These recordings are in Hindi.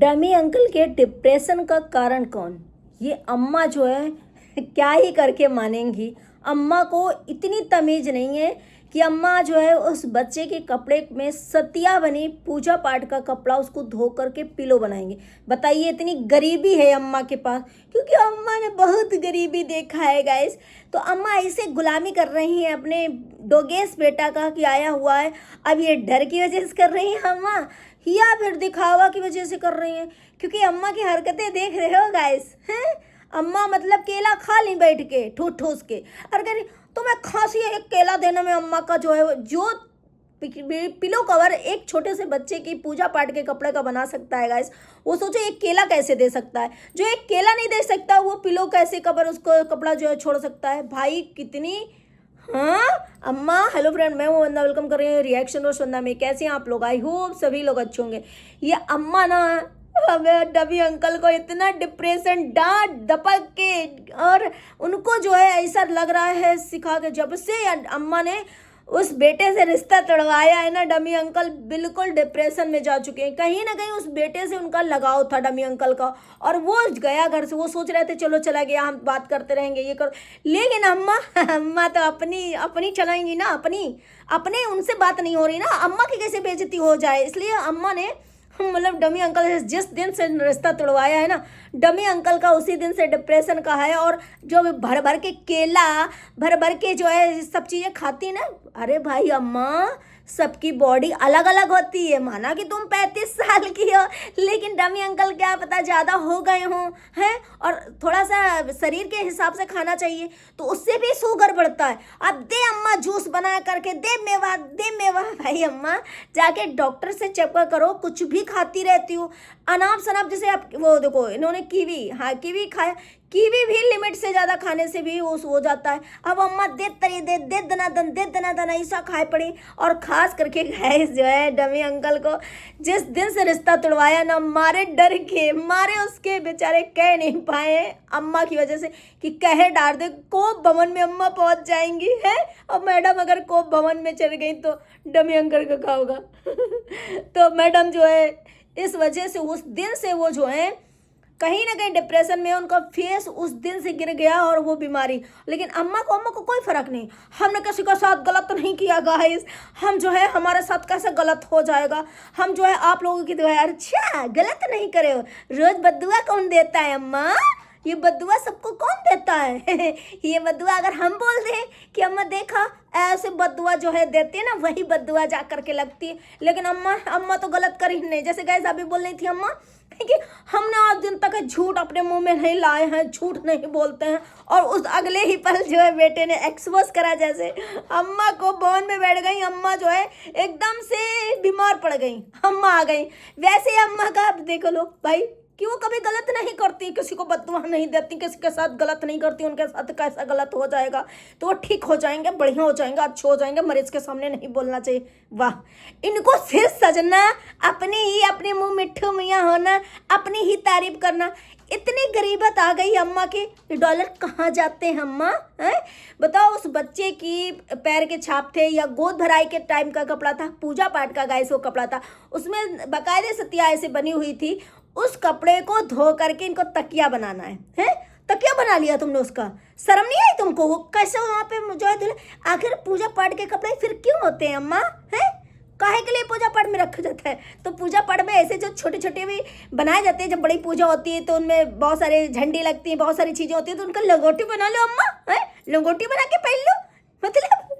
डमी अंकल के डिप्रेशन का कारण कौन? ये अम्मा जो है क्या ही करके मानेंगी। अम्मा को इतनी तमीज नहीं है कि अम्मा जो है उस बच्चे के कपड़े में सतिया बनी पूजा पाठ का कपड़ा उसको धो करके पिलो बनाएंगे। बताइए, इतनी गरीबी है अम्मा के पास, क्योंकि अम्मा ने बहुत गरीबी देखा है गाइस। तो अम्मा ऐसे गुलामी कर रही हैं अपने डोगेस बेटा का कि आया हुआ है। अब ये डर की वजह से कर रही हैं अम्मा, या फिर दिखावा की वजह से कर रही हैं? क्योंकि अम्मा की हरकतें देख रहे हो गाइस हैं। अम्मा मतलब केला खा ली बैठ के ठूस ठूस के, और कह रही तो मैं खांसी एक केला देने में अम्मा का जो है जो पिलो कवर एक छोटे से बच्चे की पूजा पाठ के कपड़े का बना सकता है गाइस, वो सोचो एक केला कैसे दे सकता है। जो एक केला नहीं दे सकता वो पिलो कैसे कवर उसको कपड़ा जो है छोड़ सकता है भाई। कितनी अम्मा। हेलो फ्रेंड, मैं वो वंदा, वेलकम कर रही हूँ रिएक्शन और वंदा में। कैसे हैं आप लोग? आई होप सभी लोग अच्छे होंगे। ये अम्मा ना हमें डमी अंकल को इतना डिप्रेशन डांट दपक के, और उनको जो है ऐसा लग रहा है सिखा के, जब से अम्मा ने उस बेटे से रिश्ता तोड़वाया है ना, डमी अंकल बिल्कुल डिप्रेशन में जा चुके हैं। कहीं ना कहीं उस बेटे से उनका लगाव था डमी अंकल का, और वो गया घर से। वो सोच रहे थे चलो चला गया, हम बात करते रहेंगे ये कर, लेकिन अम्मा तो अपनी अपनी चलाएंगी ना, अपने उनसे बात नहीं हो रही ना, अम्मा की कैसे बेइज्जती हो जाए। इसलिए अम्मा ने मतलब डमी अंकल से जिस दिन से रिश्ता तोड़वाया है ना, डमी अंकल का उसी दिन से डिप्रेशन का है। और जो भर भर के केला, भर भर के जो है सब चीज़ें खाती है ना, अरे भाई अम्मा, सबकी बॉडी अलग अलग होती है। माना कि तुम 35 साल की हो, लेकिन डमी अंकल क्या पता ज़्यादा हो गए हों हैं, और थोड़ा सा शरीर के हिसाब से खाना चाहिए, तो उससे भी शुगर बढ़ता है। अब दे अम्मा जूस बना करके, दे मेवा भाई अम्मा, जाके डॉक्टर से चेकअप करो। कुछ भी खाती रहती हो अनाप शनाप। जैसे आप वो देखो, इन्होंने कीवी खाया, कीवी भी लिमिट से ज़्यादा खाने से भी वो हो जाता है। अब अम्मा दे दना ऐसा खाए पड़ी। और ख़ास करके गैस जो है डमी अंकल को जिस दिन से रिश्ता तोड़वाया ना, मारे डर के मारे उसके बेचारे कह नहीं पाए अम्मा की वजह से कि कहे डाल दे कोप भवन में अम्मा पहुंच जाएंगी है। और मैडम अगर कोप भवन में चल गई तो डमी अंकल का क्या होगा? तो मैडम जो है इस वजह से उस दिन से वो जो है कहीं ना कहीं डिप्रेशन में, उनका फेस उस दिन से गिर गया और वो बीमारी। लेकिन अम्मा को कोई फर्क नहीं। हमने किसी का साथ गलत तो नहीं किया गाइस, हम जो है हमारे साथ कैसे गलत हो जाएगा। हम जो है आप लोगों की दुआ, अच्छा गलत नहीं करे हो। रोज बद्दुआ कौन देता है अम्मा? ये बद्दुआ सबको कौन देता है? ये बद्दुआ अगर हम बोल दें कि अम्मा देखा ऐसे बद्दुआ जो है देते हैं ना, वही बद्दुआ जा करके लगती है। लेकिन अम्मा तो गलत कर ही नहीं। जैसे गाइस अभी बोल रही थी अम्मा कि हमने आज दिन तक झूठ अपने मुंह में नहीं लाए हैं, झूठ नहीं बोलते हैं, और उस अगले ही पल जो है बेटे ने एक्सपोज करा। जैसे अम्मा को बोन में बैठ गई, अम्मा जो है एकदम से बीमार पड़ गई, अम्मा आ गई। वैसे अम्मा का आप देखो लो भाई कि वो कभी गलत नहीं करती, किसी को बददुआ नहीं देती, किसी के साथ गलत नहीं करती। उनके साथ कैसा गलत हो जाएगा तो वो ठीक हो जाएंगे, बढ़िया हो जाएंगे, अच्छे हो जाएंगे। मरीज के सामने नहीं बोलना चाहिए। वाह, इनको सिर्फ सजना, अपने मुंह मिट्ठू मियाँ होना, अपनी ही तारीफ करना। इतनी गरीबत आ गई अम्मा के, डॉलर कहाँ जाते हैं अम्मा हैं? बताओ, उस बच्चे की पैर के छाप थे या गोद भराई के टाइम का कपड़ा था, पूजा पाठ का गाइस वो कपड़ा था, उसमें बाकायदे सतिया ऐसे बनी हुई थी। उस कपड़े को धो करके इनको तकिया बनाना है? तकिया बना लिया तुमने उसका, शर्म नहीं आई तुमको? वो कैसे वहाँ पे जो है आखिर पूजा पाठ के कपड़े फिर क्यों होते हैं अम्मा हैं? काहे के लिए पूजा पाठ में रखा जाता है? तो पूजा पाठ में ऐसे जो छोटे छोटे भी बनाए जाते हैं, जब बड़ी पूजा होती है तो उनमें बहुत सारे झंडी लगती हैं, बहुत सारी चीज़ें होती हैं, तो उनका लंगोटी बना लो अम्मा है, लंगोटी बना के पहन लो। मतलब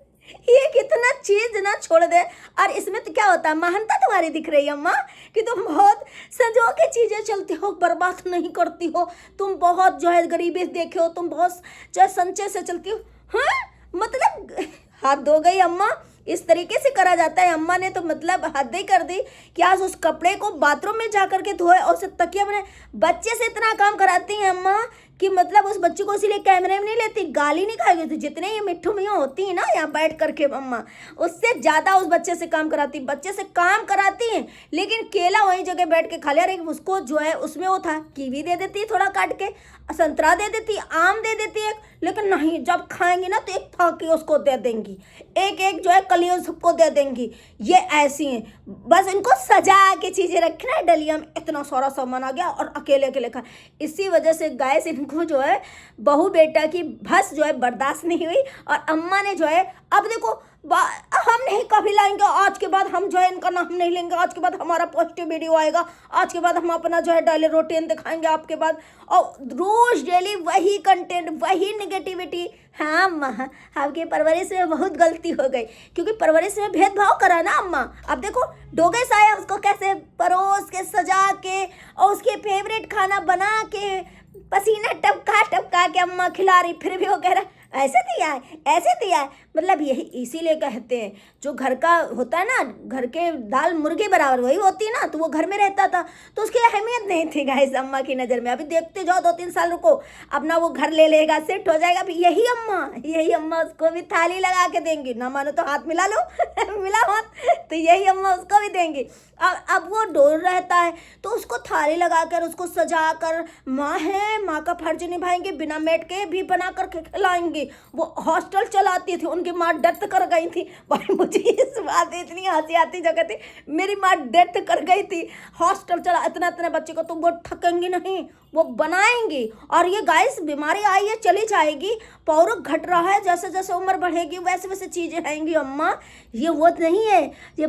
ये कितना चीज ना छोड़ दे। और इसमें तो क्या होता है, महानता तुम्हारी दिख रही है अम्मा कि तुम बहुत संजो के चीजें चलती हो, बर्बाद नहीं करती हो, तुम बहुत जो है गरीबी देखे हो, तुम बहुत जो है संचय से चलती हो। हाँ, मतलब हाथ धो गई अम्मा, इस तरीके से करा जाता है। अम्मा ने तो मतलब हद ही कर दी कि आज उस कपड़े को बाथरूम में जा करके धोए और उसे तकिया बनाए। बच्चे से इतना काम कराती हैं अम्मा कि मतलब उस बच्चे को इसीलिए कैमरे में नहीं लेती, गाली नहीं खाएगी। तो जितने ये मिट्ठू मियाँ होती हैं ना यहाँ बैठ करके अम्मा, उससे ज़्यादा उस बच्चे से काम कराती, बच्चे से काम कराती हैं, लेकिन केला वहीं जगह बैठ के खा लिया। अरे उसको जो है उसमें वो था, कीवी दे देती थोड़ा काट के, संतरा दे देती, आम दे देती एक, लेकिन नहीं, जब खाएंगी ना तो एक फाकी उसको दे देंगी, एक एक जो है कलियों सबको दे देंगी। ये ऐसी हैं, बस इनको सजा के चीज़ें रखना है। डलिया में इतना सारा सामान आ गया और अकेले अकेले खा। इसी वजह से गैस इनको जो है बहू बेटा की भस जो है बर्दाश्त नहीं हुई, और अम्मा ने जो है अब देखो हम नहीं कभी लाएंगे, आज के बाद हम जो है इनका नाम नहीं लेंगे, आज के बाद हमारा पॉजिटिव वीडियो आएगा, आज के बाद हम अपना जो है डेली रूटीन दिखाएंगे आपके बाद, और रोज डेली वही कंटेंट, वही निगेटिविटी। हाँ अम्मा, आपकी परवरिश में बहुत गलती हो गई, क्योंकि परवरिश में भेदभाव करा ना अम्मा। अब देखो डोगे साया उसको कैसे परोस के सजा के और उसके फेवरेट खाना बना के पसीना टपका टपका के अम्मा खिला रही, फिर भी वो कह रहा ऐसे दिया है, ऐसे दिया है। मतलब यही इसीलिए कहते हैं जो घर का होता है ना, घर के दाल मुर्गे बराबर वही होती है ना, तो वो घर में रहता था तो उसकी अहमियत नहीं थी गाइस अम्मा की नज़र में। अभी देखते जाओ 2-3 साल रुको, अपना वो घर ले लेगा, सेट हो जाएगा। अभी यही अम्मा उसको भी थाली लगा के देंगी, ना मानो तो हाथ मिला लो मिला हाथ, तो यही अम्मा उसको भी देंगी। अब वो डोर रहता है तो उसको थाली लगा कर, उसको सजा कर, माँ है, माँ का फर्ज निभाएंगे, बिना मेट के भी बना कर खिलाएंगे। वो हॉस्टल चलाती थी, उनकी माँ डेथ कर गई थी। भाई मुझे इस बात इतनी हंसी आती जगह थी, मेरी माँ डेथ कर गई थी, हॉस्टल चला, इतना इतने बच्चे को, तो वो थकेंगी नहीं, वो बनाएंगी। और ये गाइस बीमारी आई है चली जाएगी, पौरुष घट रहा है, जैसे जैसे उम्र बढ़ेगी वैसे वैसे चीज़ें आएंगी अम्मा। ये वो नहीं है, ये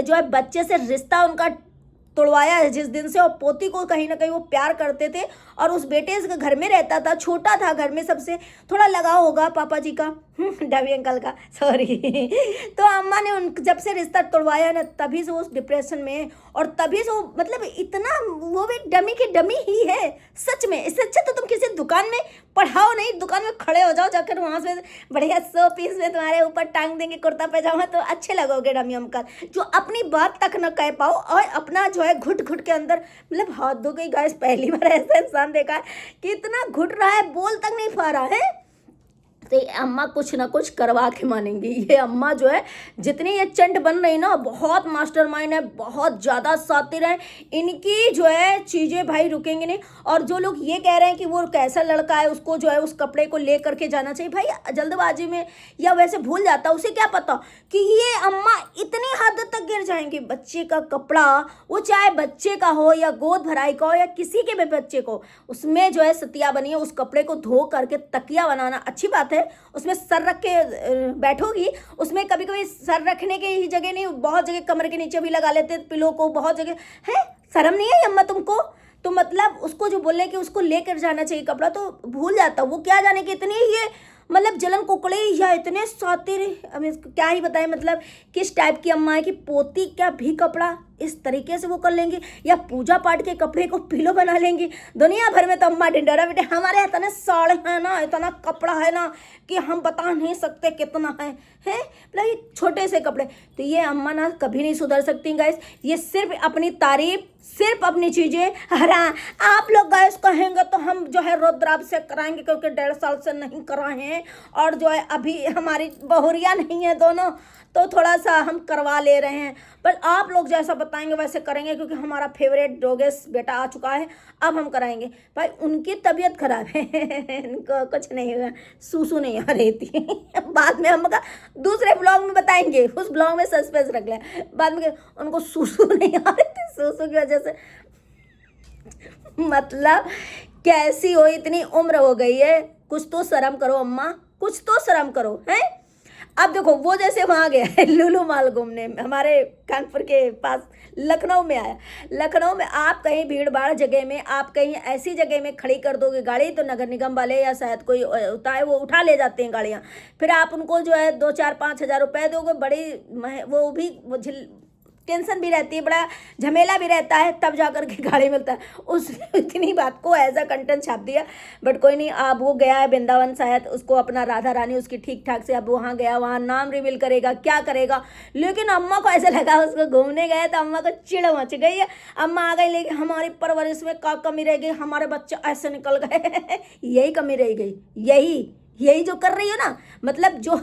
जो है बच्चे से रिश्ता उनका तोड़वाया है जिस दिन से, और पोती को कहीं ना कहीं वो प्यार करते थे, और उस बेटे के घर में रहता था, छोटा था, घर में सबसे थोड़ा लगाव होगा पापा जी का, डबी अंकल का, सॉरी तो अम्मा ने उन जब से रिश्ता तोड़वाया ना, तभी से वो डिप्रेशन में, और तभी से वो मतलब इतना, वो भी डमी की डमी ही है सच में। इससे अच्छा तो तुम किसी दुकान में पढ़ाओ नहीं, दुकान में खड़े हो जाओ जाकर, वहाँ से बढ़िया 100 पीस में तुम्हारे ऊपर टांग देंगे कुर्ता पैजामा, तो अच्छे लगोगे डमी अंकल, जो अपनी बात तक न कह पाओ और अपना जो है घुट घुट के अंदर, मतलब हाथ धो गई गाइस, पहली बार ऐसा इंसान देखा है कि इतना घुट रहा है, बोल तक नहीं पा रहा है। तो ये अम्मा कुछ ना कुछ करवा के मानेंगी। ये अम्मा जो है जितनी ये चंट बन रही ना, बहुत मास्टरमाइंड है, बहुत ज़्यादा शातिर है, इनकी जो है चीज़ें भाई रुकेंगी नहीं। और जो लोग ये कह रहे हैं कि वो कैसा लड़का है, उसको जो है उस कपड़े को ले करके जाना चाहिए, भाई जल्दबाजी में या वैसे भूल जाता, उसे क्या पता कि ये अम्मा इतनी हद तक गिर जाएंगी। बच्चे का कपड़ा, वो चाहे बच्चे का हो या गोद भराई का हो या किसी के भी बच्चे को, उसमें जो है सतिया बनी है, उस कपड़े को धो करके तकिया बनाना अच्छी बात है, उसमें सर रख के बैठोगी, उसमें कभी कभी सर रखने की ही जगह नहीं, बहुत जगह कमर के नीचे भी लगा लेते पिलो को, बहुत जगह है। शर्म नहीं है अम्मा तुमको? तो मतलब उसको जो बोले कि उसको लेकर जाना चाहिए कपड़ा, तो भूल जाता, वो क्या जाने कि इतनी ये मतलब जलन कुकड़े या इतने शातिर, अब इसको क्या ही बताएं मतलब किस टाइप की अम्मा है कि पोती का भी कपड़ा इस तरीके से वो कर लेंगी, या पूजा पाठ के कपड़े को पिलो बना लेंगी। दुनिया भर में तो अम्मा ढिंडोरा बेटे, हमारे इतने साड़े हैं ना, इतना कपड़ा है ना कि हम बता नहीं सकते कितना है मतलब ये छोटे से कपड़े। तो ये अम्मा ना कभी नहीं सुधर सकती गाइस, ये सिर्फ अपनी तारीफ, सिर्फ अपनी चीज़ें। हरा आप लोग गाइस कहेंगे तो हम जो है रुद्राभ से कराएंगे, क्योंकि 1.5 साल से नहीं कराए हैं, और जो है अभी हमारी बहुरिया नहीं है दोनों, तो थोड़ा सा हम करवा ले रहे हैं। पर आप लोग जैसा बताएंगे वैसे करेंगे, क्योंकि हमारा फेवरेट डोगेस बेटा आ चुका है, अब हम कराएंगे। भाई उनकी तबीयत खराब है इनको कुछ नहीं हुआ, सूसू नहीं आ रही थी बाद में हम दूसरे ब्लॉग में बताएंगे, उस ब्लॉग में सस्पेंस रख लें, बाद में उनको सूसू नहीं आ रही थी, सूसू की वजह से मतलब कैसी हो, इतनी उम्र हो गई है, कुछ तो शर्म करो अम्मा, कुछ तो शर्म करो हैं। अब देखो वो जैसे वहाँ गया है लुलु माल घूमने, हमारे कानपुर के पास लखनऊ में आया। लखनऊ में आप कहीं भीड़ भाड़ जगह में, आप कहीं ऐसी जगह में खड़ी कर दोगे गाड़ी, तो नगर निगम वाले या शायद कोई होता है वो उठा ले जाते हैं गाड़ियाँ, फिर आप उनको जो है 2-4-5 हज़ार रुपये दोगे, बड़ी वो भी टेंशन भी रहती है, बड़ा झमेला भी रहता है, तब जा कर के गाड़ी मिलता है। उस इतनी बात को ऐसा कंटेंट छाप दिया। बट कोई नहीं, अब वो गया है वृंदावन, शायद उसको अपना राधा रानी उसकी ठीक ठाक से, अब वहाँ गया, वहाँ नाम रिवील करेगा, क्या करेगा। लेकिन अम्मा को ऐसा लगा, उसको घूमने गए तो अम्मा को चिड़ मच गई है। अम्मा आ गई, लेकिन हमारी परवरिश में क्या कमी रह गई, हमारे बच्चे ऐसे निकल गए यही कमी रह गई, यही जो कर रही हो ना, मतलब जो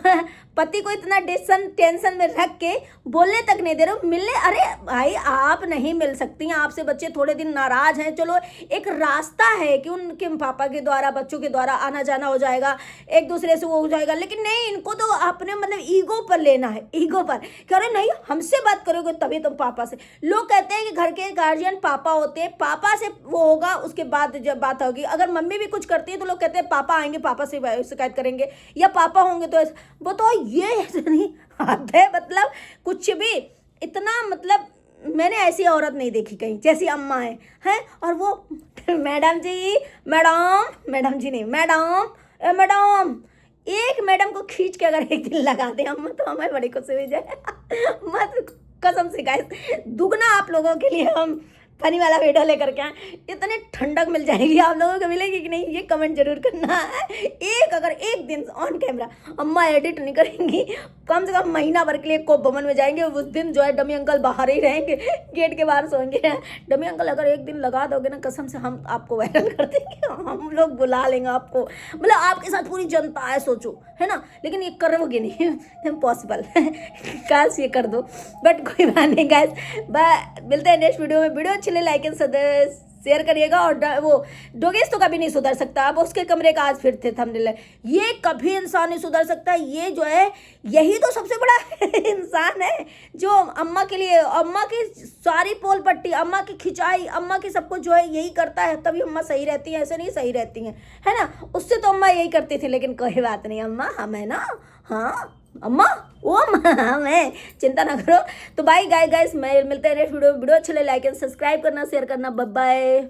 पति को इतना टेंशन में रख के बोलने तक नहीं दे रहे हो, मिलने। अरे भाई, आप नहीं मिल सकती हैं, आपसे बच्चे थोड़े दिन नाराज हैं, चलो एक रास्ता है कि उनके पापा के द्वारा बच्चों के द्वारा आना जाना हो जाएगा, एक दूसरे से वो हो जाएगा। लेकिन नहीं, इनको तो अपने मतलब ईगो पर लेना है, ईगो पर कह रहे नहीं, हमसे बात करोगे तभी तुम पापा से। लोग कहते हैं कि घर के गार्जियन पापा होते हैं, पापा से वो होगा उसके बाद जब बात होगी। अगर मम्मी भी कुछ करती है तो लोग कहते हैं पापा आएंगे, पापा से शिकायत करेंगे, या पापा होंगे तो वो तो ये ऐसे नहीं हद है, मतलब कुछ भी इतना, मतलब मैंने ऐसी औरत नहीं देखी कहीं जैसी अम्मा हैं। और वो मैडम जी, मैडम जी नहीं, मैडम, एक मैडम को खींच के अगर एक दिन लगा दे अम्मा, तो हमें बड़ी खुशी हो जाए मत, कसम से गाइस, दुगना आप लोगों के लिए हम फनी वाला वीडियो लेकर के आए, इतने ठंडक मिल जाएगी आप लोगों को, मिलेगी कि नहीं, ये कमेंट जरूर करना है। अगर एक दिन ऑन कैमरा अम्मा एडिट नहीं करेंगी, कम से कम महीना भर के लिए कोप भवन में जाएंगे, उस दिन जो है डमी अंकल बाहर ही रहेंगे, गेट के बाहर सोएंगे। डमी अंकल अगर एक दिन लगा दोगे ना, कसम से हम आपको वायरल कर देंगे, हम लोग बुला लेंगे आपको, मतलब आपके साथ पूरी जनता है, सोचो, है ना। लेकिन ये करोगे नहीं, इम्पॉसिबल काश ये कर दो, बट कोई बात नहीं गाइस, मिलते हैं नेक्स्ट वीडियो में। वीडियो अच्छी लगे लाइक एंड शेयर करिएगा। और वो डोगेश तो कभी नहीं सुधर सकता, अब उसके कमरे का आज फिर थे थंबनेल, ये कभी इंसान नहीं सुधर सकता। ये जो है, यही तो सबसे बड़ा इंसान है जो अम्मा के लिए, अम्मा की सारी पोल पट्टी, अम्मा की खिंचाई, अम्मा की सब कुछ जो है यही करता है, तभी अम्मा सही रहती हैं, ऐसे नहीं सही रहती हैं, है ना। उससे तो अम्मा यही करती थी, लेकिन कोई बात नहीं, अम्मा हम है ना, हाँ अम्मा, ओ अम्मा मैं, चिंता ना करो। तो बाय गाइस, मैं मिलते हैं नेक्स्ट वीडियो अच्छे लाइक एंड सब्सक्राइब करना, शेयर करना, बाय बाय।